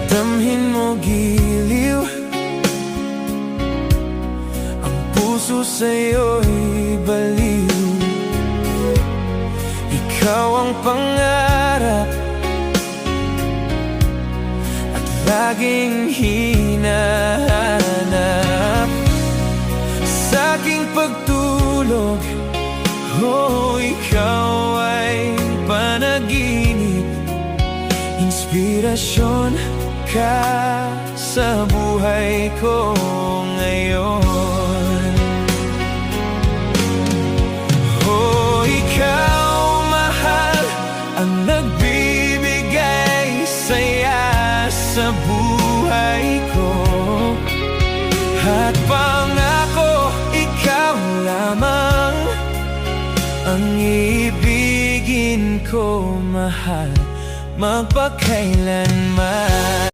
Damhin mo giliw, ang puso sa'yo'y baliw. Ikaw ang pangarap at laging hinahanap. Sa aking pagtulog, oh, ikaw ay panaginip. Inspirasyon ka sa buhay ko ngayon. Oh, ikaw mahal, ang nagbibigay saya sa buhay ko. At pangako, ikaw lamang ang ibigin ko, mahal, magpakailanman.